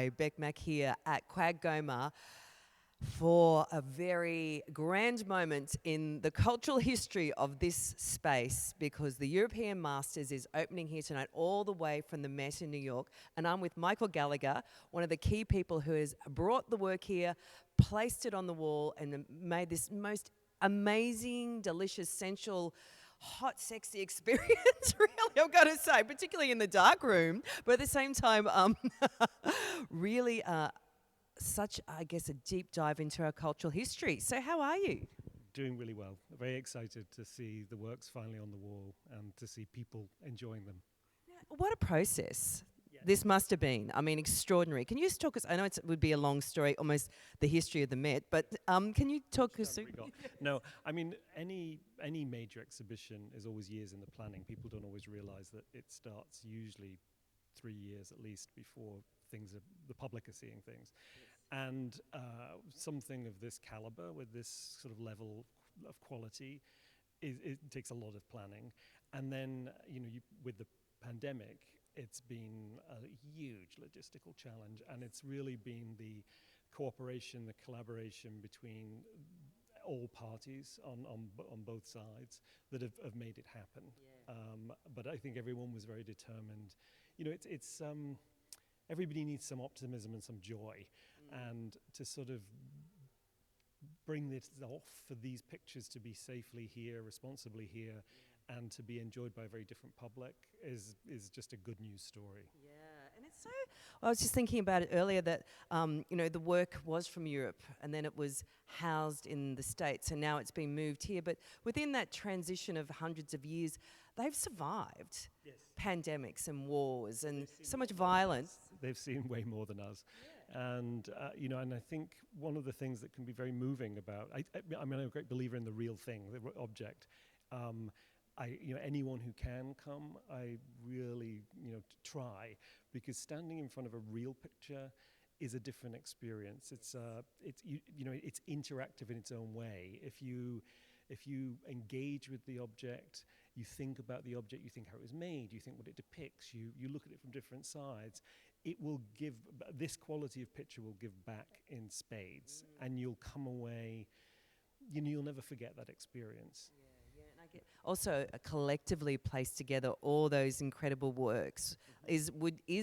I, Bec Mac, here at QAGOMA for a very grand moment in the cultural history of this space, because the European Masters is opening here tonight all the way from the Met in New York, and I'm with Michael Gallagher, one of the key people who has brought the work here, placed it on the wall, and made this most amazing, delicious, sensual, hot, sexy experience, really, I've got to say, particularly in the dark room, but at the same time, really such, I guess, a deep dive into our cultural history. So how are you? Doing really well. Very excited to see the works finally on the wall and to see people enjoying them. What a process this must have been. I mean, extraordinary. Can you just talk us, I know it would be a long story, almost the history of the Met, but can you talk us through? No, I mean, any major exhibition is always years in the planning. People don't always realize that it starts usually 3 years at least before the public are seeing things. And something of this caliber with this sort of level of quality, it takes a lot of planning. And then, with the pandemic, it's been a huge logistical challenge, and it's really been the cooperation, the collaboration between all parties on both sides that have made it happen. Yeah. But I think everyone was very determined. It's everybody needs some optimism and some joy, and to sort of bring this off for these pictures to be safely here, responsibly here, and to be enjoyed by a very different public is just a good news story. Yeah, and it's so, I was just thinking about it earlier that, the work was from Europe and then it was housed in the States and now it's been moved here. But within that transition of hundreds of years, they've survived pandemics and wars and so much violence. They've seen way more than us. Yeah. And, and I think one of the things that can be very moving about, I'm a great believer in the real thing, the object. Anyone who can come, I really, try, because standing in front of a real picture is a different experience. It's interactive in its own way. If you engage with the object, you think about the object, you think how it was made, you think what it depicts, you look at it from different sides. It will give, this quality of picture will give back in spades, and you'll come away, you'll never forget that experience. And I get also collectively placed together all those incredible works is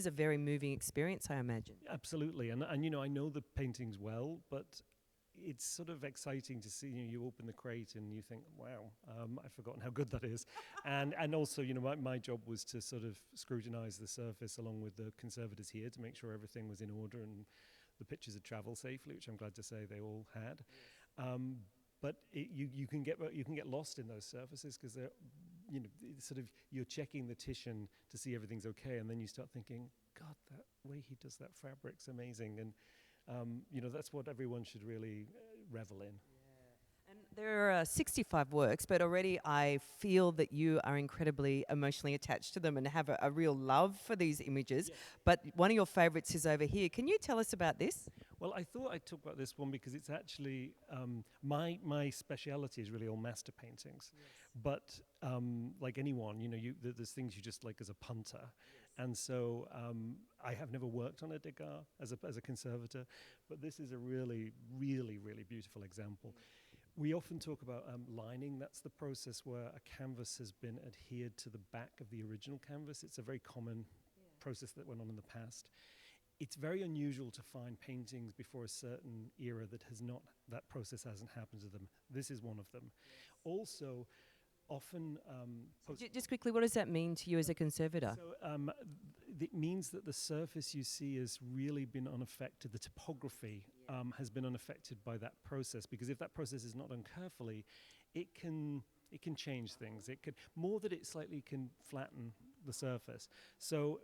a very moving experience, I imagine. Absolutely, and I know the paintings well, but it's sort of exciting to see. You open the crate and you think, wow, I've forgotten how good that is. and also, my job was to sort of scrutinize the surface along with the conservators here to make sure everything was in order and the pictures had traveled safely, which I'm glad to say they all had. Yes. But you can get lost in those surfaces because they're, sort of you're checking the Titian to see everything's okay, and then you start thinking, God, that way he does that fabric's amazing, and that's what everyone should really revel in. Yeah. And there are 65 works, but already I feel that you are incredibly emotionally attached to them and have a real love for these images. Yeah. But one of your favorites is over here. Can you tell us about this? Well, I thought I'd talk about this one because it's actually my speciality is really all master paintings. Yes. But like anyone, there's things you just like as a punter. Yes. And so I have never worked on a Degas as a conservator, but this is a really, really, really beautiful example. We often talk about lining. That's the process where a canvas has been adhered to the back of the original canvas. It's a very common process that went on in the past. It's very unusual to find paintings before a certain era that process hasn't happened to them. This is one of them. Yes. Also, often... just quickly, what does that mean to you as a conservator? So it means that the surface you see has really been unaffected. The topography has been unaffected by that process, because if that process is not done carefully, it can change things. It can, more that it slightly can flatten the surface. So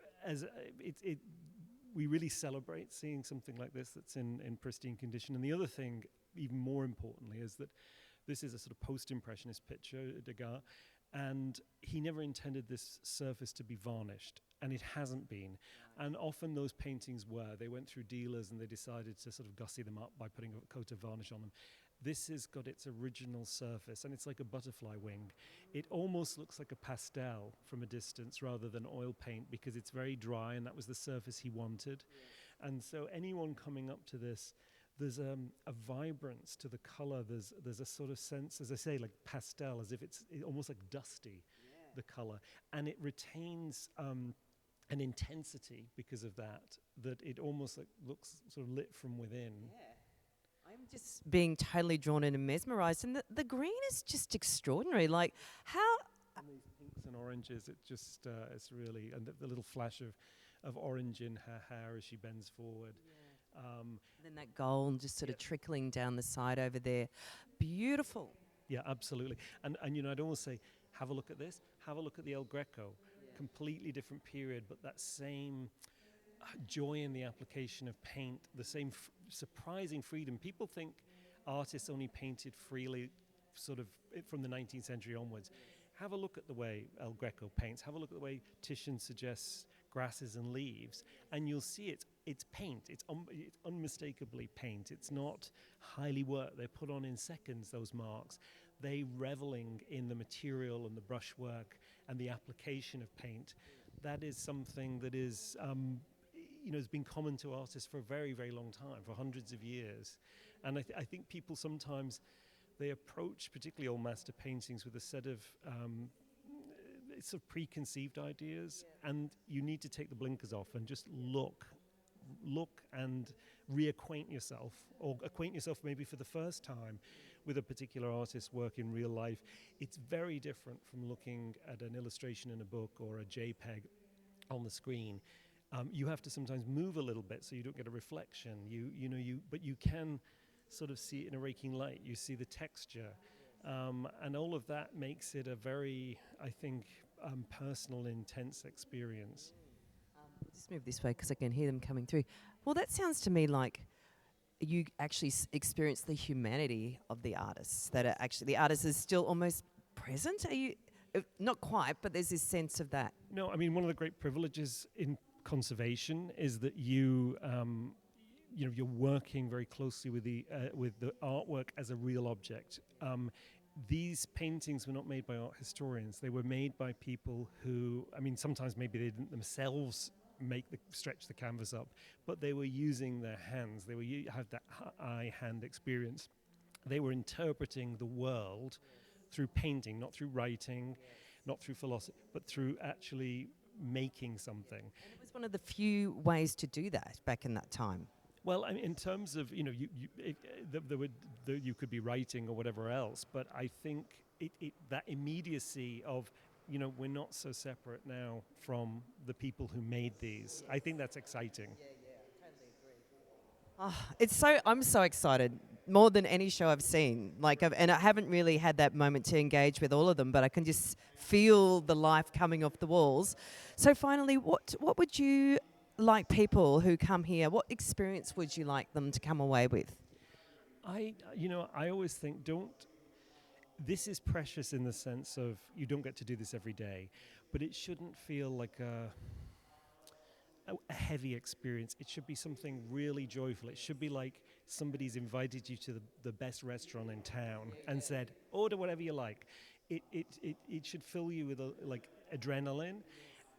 we really celebrate seeing something like this that's in pristine condition. And the other thing, even more importantly, is that this is a sort of post-impressionist picture, Degas, and he never intended this surface to be varnished, and it hasn't been. Right. And often those paintings they went through dealers and they decided to sort of gussy them up by putting a coat of varnish on them. This has got its original surface, and it's like a butterfly wing. It almost looks like a pastel from a distance rather than oil paint, because it's very dry, and that was the surface he wanted. And so anyone coming up to this, there's a vibrance to the color. There's a sort of sense, as I say, like pastel, as if it's almost like dusty, the color. And it retains an intensity because of that it almost like looks sort of lit from within. I'm just being totally drawn in and mesmerized. And the green is just extraordinary. Like, how... And these pinks and oranges, it just, it's really, and the little flash of orange in her hair as she bends forward. then that gold just sort of trickling down the side over there. Beautiful. Yeah, absolutely. And I'd almost say, have a look at this, have a look at the El Greco. Completely different period, but that same joy in the application of paint, the same surprising freedom. People think artists only painted freely sort of from the 19th century onwards. Have a look at the way El Greco paints, have a look at the way Titian suggests grasses and leaves, and you'll see it's paint, it's unmistakably paint. It's not highly worked, they're put on in seconds, those marks. They reveling in the material and the brushwork and the application of paint. That is something that is, has been common to artists for a very, very long time, for hundreds of years. And I think people sometimes, they approach particularly old master paintings with a set of sort of preconceived ideas, and you need to take the blinkers off and just look and reacquaint yourself, or acquaint yourself maybe for the first time with a particular artist's work in real life. It's very different from looking at an illustration in a book or a JPEG on the screen. You have to sometimes move a little bit so you don't get a reflection. But you can sort of see it in a raking light. You see the texture, and all of that makes it a very, I think, personal, intense experience. Just move this way because I can hear them coming through. Well, that sounds to me like you actually experience the humanity of the artists, that are actually the artist is still almost present. Are you not quite, but there's this sense of that? No, I mean, one of the great privileges in conservation is that you're working very closely with the artwork as a real object. These paintings were not made by art historians. They were made by people who, I mean, sometimes maybe they didn't themselves stretch the canvas up, but they were using their hands. They were have that eye-hand experience. They were interpreting the world through painting, not through writing, not through philosophy, but through actually making something. And it was one of the few ways to do that back in that time. Well, I mean, in terms of, you could be writing or whatever else, but I think that immediacy of, we're not so separate now from the people who made these. I think that's exciting. I totally agree. I'm so excited, more than any show I've seen. And I haven't really had that moment to engage with all of them, but I can just feel the life coming off the walls. So finally, what would you like people who come here, what experience would you like them to come away with? I always think this is precious in the sense of you don't get to do this every day, but it shouldn't feel like a heavy experience. It should be something really joyful. It should be like somebody's invited you to the best restaurant in town and said, order whatever you like. It should fill you with adrenaline,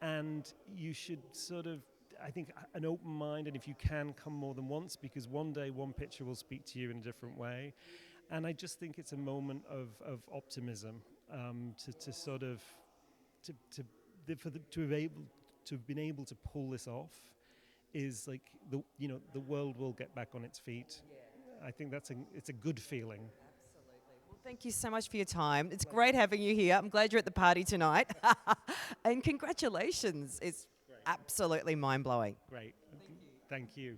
and you should sort of, I think, an open mind, and if you can, come more than once, because one day one picture will speak to you in a different way. And I just think it's a moment of optimism, to have been able to pull this off is like the world will get back on its feet. I think it's a good feeling. Absolutely. Well, thank you so much for your time. It's great having you here. I'm glad you're at the party tonight. And congratulations. It's absolutely mind-blowing. Great. Thank you.